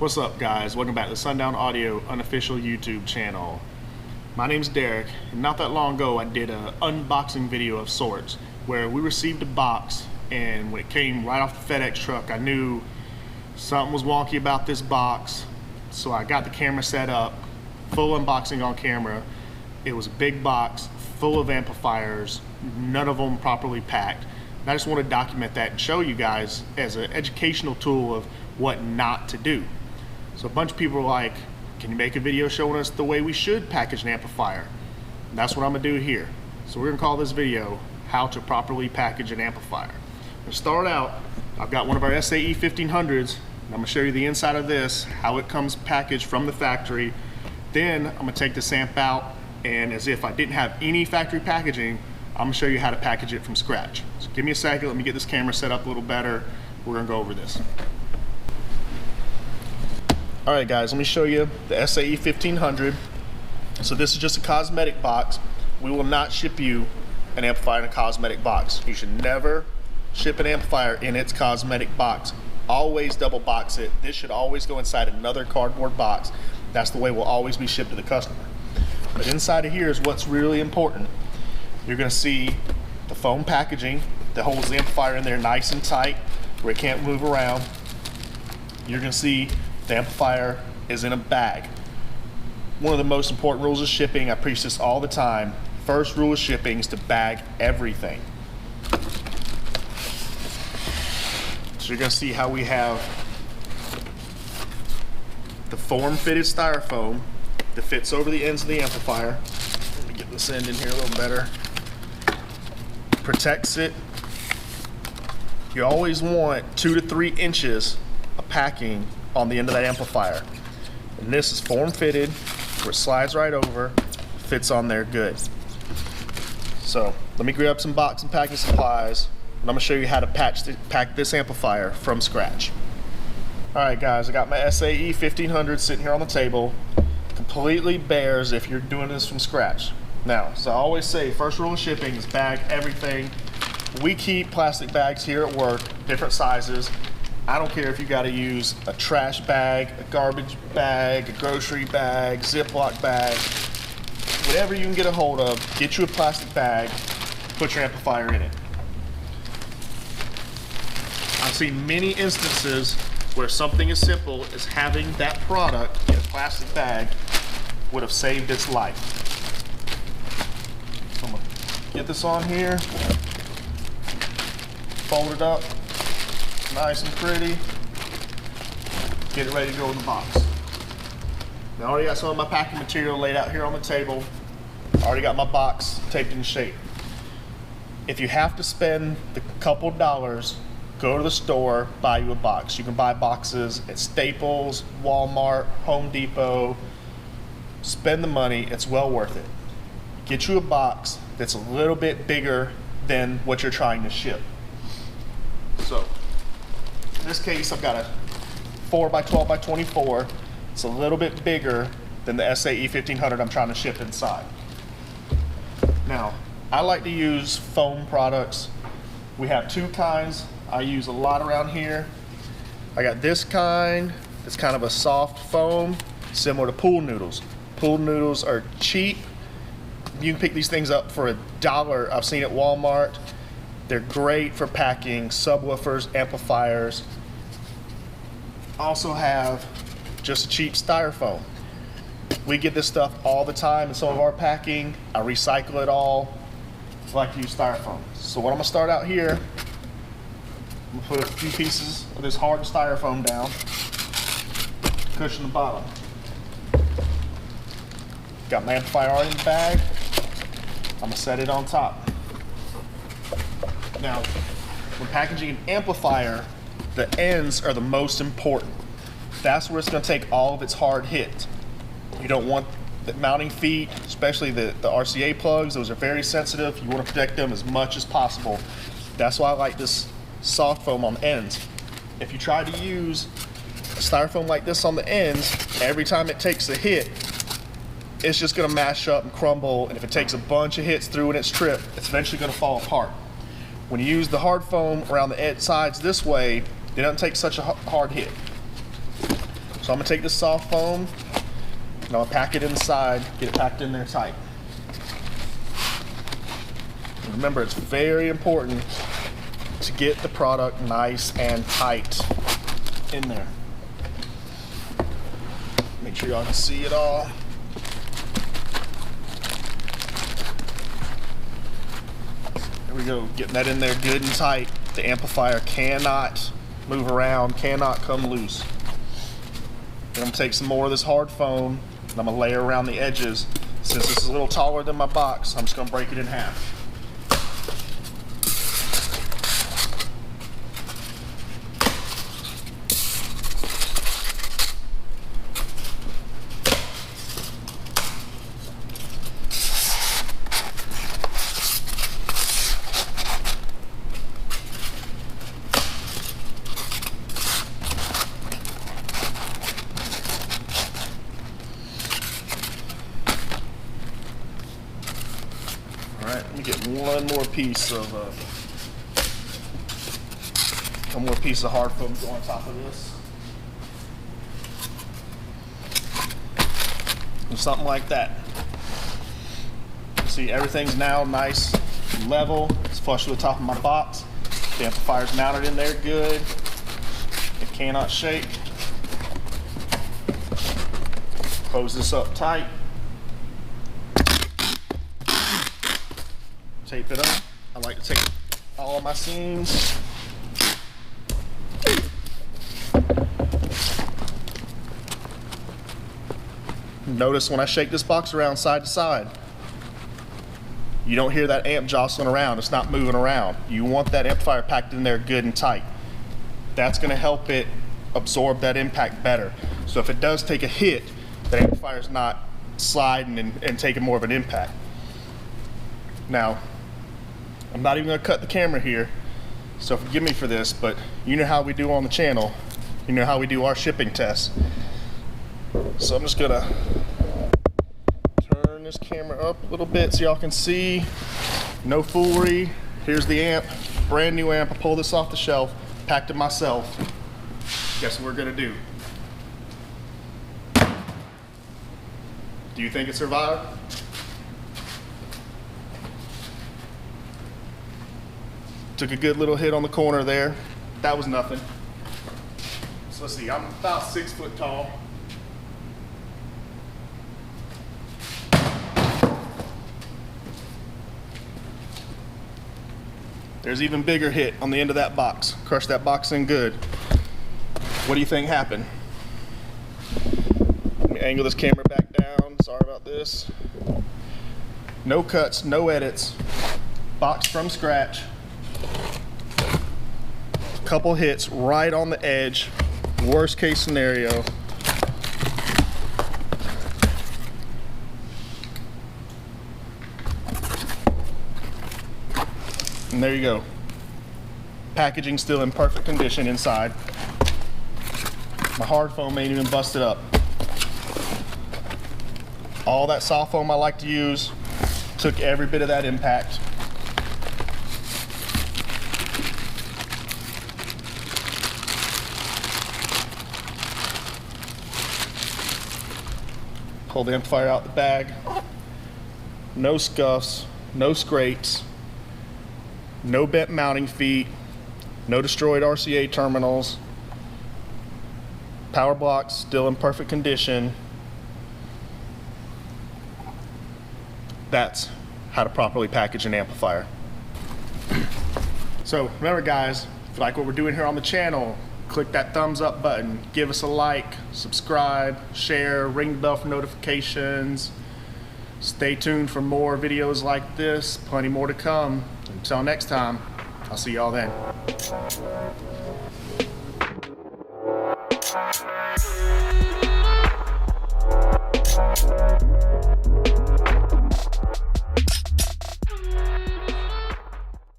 What's up, guys? Welcome back to the Sundown Audio unofficial YouTube channel. My name's Derek, and not that long ago I did an unboxing video of sorts where we received a box, and when it came right off the FedEx truck I knew something was wonky about this box. So I got the camera set up, full unboxing on camera. It was a big box full of amplifiers, none of them properly packed. And I just want to document that and show you guys as an educational tool of what not to do. So a bunch of people are like, can you make a video showing us the way we should package an amplifier? And that's what I'm gonna do here. So we're gonna call this video how to properly package an amplifier. To start out, I've got one of our SAE 1500s, and I'm gonna show you the inside of this, how it comes packaged from the factory. Then I'm gonna take this amp out, and as if I didn't have any factory packaging, I'm gonna show you how to package it from scratch. So give me a second, let me get this camera set up a little better. We're gonna go over this. All right, guys, let me show you the SAE 1500. So this is just a cosmetic box. We will not ship you an amplifier in a cosmetic box. You should never ship an amplifier in its cosmetic box. Always double box it. This should always go inside another cardboard box. That's the way it will always be shipped to the customer. But inside of here is what's really important. You're gonna see the foam packaging that holds the amplifier in there nice and tight where it can't move around. You're gonna see the amplifier is in a bag. One of the most important rules of shipping, I preach this all the time, first rule of shipping is to bag everything. So you're gonna see how we have the form-fitted styrofoam that fits over the ends of the amplifier. Let me get this end in here a little better. Protects it. You always want 2 to 3 inches of packing on the end of that amplifier. And this is form-fitted, where it slides right over, fits on there good. So let me grab some box and packing supplies, and I'm gonna show you how to pack this amplifier from scratch. All right, guys, I got my SAE 1500 sitting here on the table. Completely bare as if you're doing this from scratch. Now, as I always say, first rule of shipping is bag everything. We keep plastic bags here at work, different sizes. I don't care if you got to use a trash bag, a garbage bag, a grocery bag, Ziploc bag, whatever you can get a hold of, get you a plastic bag, put your amplifier in it. I've seen many instances where something as simple as having that product in a plastic bag would have saved its life. So I'm gonna get this on here, fold it up, nice and pretty. Get it ready to go in the box. Now I already got some of my packing material laid out here on the table. I already got my box taped in shape. If you have to spend the couple dollars, go to the store, buy you a box. You can buy boxes at Staples, Walmart, Home Depot. Spend the money, it's well worth it. Get you a box that's a little bit bigger than what you're trying to ship. So, in this case, I've got a 4x12x24. It's a little bit bigger than the SAE 1500 I'm trying to ship inside. Now, I like to use foam products. We have 2 kinds I use a lot around here. I got this kind. It's kind of a soft foam, similar to pool noodles. Pool noodles are cheap. You can pick these things up for $1. I've seen at Walmart. They're great for packing subwoofers, amplifiers. Also have just a cheap styrofoam. We get this stuff all the time in some of our packing. I recycle it all. I like to use styrofoam. So what I'm gonna start out here, I'm gonna put a few pieces of this hard styrofoam down, cushion the bottom. Got my amplifier already in the bag. I'm gonna set it on top. Now, when packaging an amplifier, the ends are the most important. That's where it's gonna take all of its hard hit. You don't want the mounting feet, especially the RCA plugs. Those are very sensitive. You wanna protect them as much as possible. That's why I like this soft foam on the ends. If you try to use styrofoam like this on the ends, every time it takes a hit, it's just gonna mash up and crumble, and if it takes a bunch of hits through in its trip, it's eventually gonna fall apart. When you use the hard foam around the sides this way, it doesn't take such a hard hit. So I'm gonna take this soft foam and I'll pack it inside, get it packed in there tight. And remember, it's very important to get the product nice and tight in there. Make sure y'all can see it all. There we go, getting that in there good and tight. The amplifier cannot move around, cannot come loose. Then I'm gonna take some more of this hard foam and I'm gonna layer around the edges. Since this is a little taller than my box, I'm just gonna break it in half. Alright, let me get one more piece of hard foam to go on top of this. And something like that. See, everything's now nice, level. It's flush with the top of my box. The amplifier's mounted in there good. It cannot shake. Close this up tight. Tape it up. I like to take all my seams. Notice when I shake this box around side to side, you don't hear that amp jostling around. It's not moving around. You want that amplifier packed in there good and tight. That's going to help it absorb that impact better. So if it does take a hit, the amplifier is not sliding and taking more of an impact. Now, I'm not even going to cut the camera here, so forgive me for this, but you know how we do on the channel. You know how we do our shipping tests. So I'm just going to turn this camera up a little bit so y'all can see. No foolery. Here's the amp, brand new amp. I pulled this off the shelf, packed it myself. Guess what we're going to do? Do you think it survived? Took a good little hit on the corner there. That was nothing. So let's see, I'm about 6 foot tall. There's even bigger hit on the end of that box. Crushed that box in good. What do you think happened? Let me angle this camera back down. Sorry about this. No cuts, no edits. Box from scratch. Couple hits right on the edge. Worst case scenario. And there you go. Packaging still in perfect condition inside. My hard foam ain't even busted up. All that soft foam I like to use took every bit of that impact. Pull the amplifier out the bag. No scuffs, no scrapes, no bent mounting feet, no destroyed RCA terminals. Power blocks still in perfect condition. That's how to properly package an amplifier. So remember guys, if you like what we're doing here on the channel, click that thumbs up button, give us a like, subscribe, share, ring the bell for notifications. Stay tuned for more videos like this, plenty more to come. Until next time, I'll see y'all then.